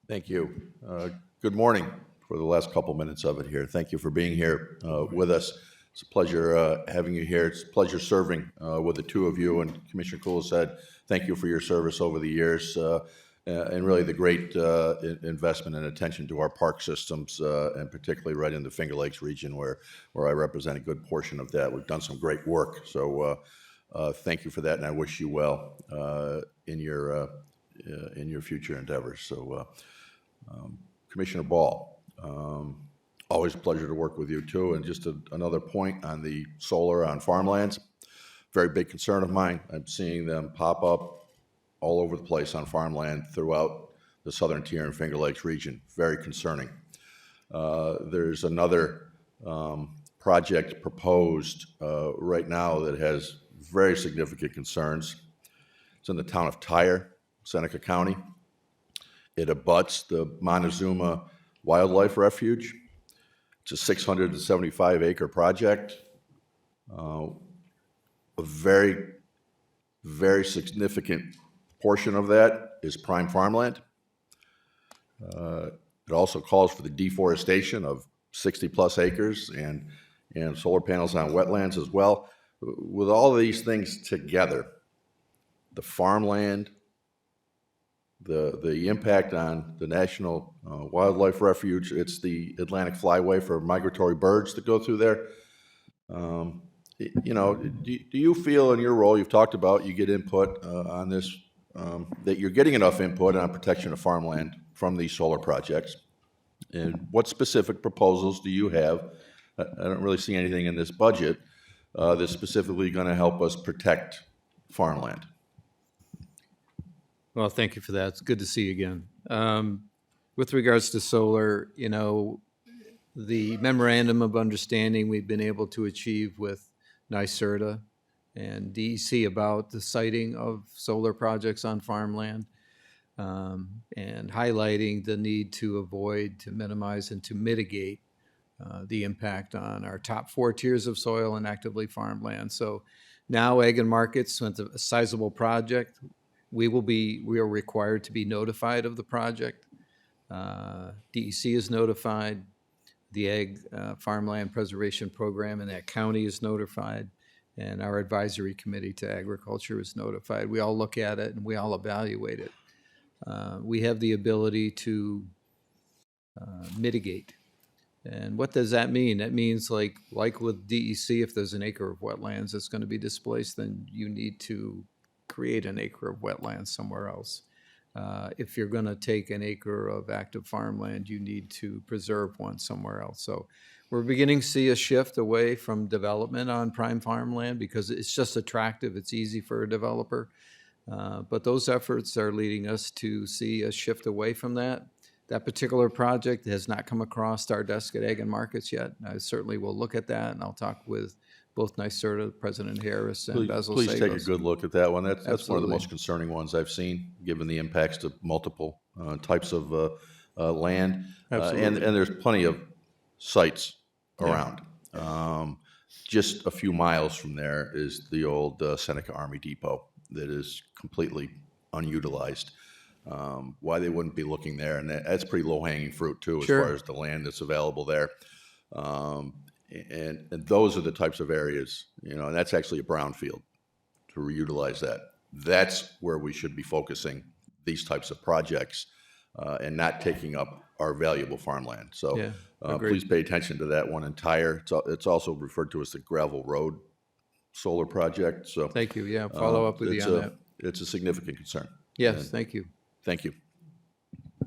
Thank you. Good morning for the last couple minutes of it here. Thank you for being here with us. It's a pleasure having you here. It's a pleasure serving with the two of you. And Commissioner Kulleseid, thank you for your service over the years and really the great investment and attention to our park systems, and particularly right in the Finger Lakes region where I represent a good portion of that. We've done some great work. So thank you for that, and I wish you well in your future endeavors. So, Commissioner Ball, always a pleasure to work with you too. And just another point on the solar on farmlands, very big concern of mine. I'm seeing them pop up all over the place on farmland throughout the Southern Tier and Finger Lakes region. Very concerning. There's another project proposed right now that has very significant concerns. It's in the town of Tyre, Seneca County. It abuts the Montezuma Wildlife Refuge. It's a 675-acre project. A very, very significant portion of that is prime farmland. It also calls for the deforestation of 60-plus acres and solar panels on wetlands as well. With all of these things together, the farmland, the impact on the National Wildlife Refuge, it's the Atlantic flyway for migratory birds that go through there. You know, do you feel in your role, you've talked about, you get input on this, that you're getting enough input on protection of farmland from these solar projects? And what specific proposals do you have? I don't really see anything in this budget that's specifically going to help us protect farmland. Well, thank you for that. It's good to see you again. With regards to solar, you know, the memorandum of understanding we've been able to achieve with NYSERDA and DEC about the siting of solar projects on farmland, and highlighting the need to avoid, to minimize, and to mitigate the impact on our top 4 tiers of soil and actively farmed land. So now Ag and Markets went to a sizable project. We are required to be notified of the project. DEC is notified. The Ag Farmland Preservation Program in that county is notified. And our advisory committee to agriculture is notified. We all look at it and we all evaluate it. We have the ability to mitigate. And what does that mean? That means like with DEC, if there's an acre of wetlands that's going to be displaced, then you need to create an acre of wetlands somewhere else. If you're going to take an acre of active farmland, you need to preserve one somewhere else. So we're beginning to see a shift away from development on prime farmland because it's just attractive. It's easy for a developer. But those efforts are leading us to see a shift away from that. That particular project has not come across our desk at Ag and Markets yet. I certainly will look at that, and I'll talk with both NYSERDA, President Harris, and Basil Please take a Sagos. good look at that one. That's one of the Absolutely. most concerning ones I've seen, given the impacts to multiple types of land. Absolutely. And there's plenty of sites around. Just a few miles from there is the old Seneca Army Depot that is completely unutilized. Why they wouldn't be looking there, and that's pretty low-hanging fruit too, as Sure. far as the land that's available there. And those are the types of areas, you know, and that's actually a brownfield to reutilize that. That's where we should be focusing these types of projects and not taking up our valuable farmland. So Yeah, agreed. please pay attention to that one in Tyre. It's also referred to as the Gravel Road Solar Project. So Thank you. Yeah, follow up with you on that. it's a significant concern. Yes, thank you. Thank you.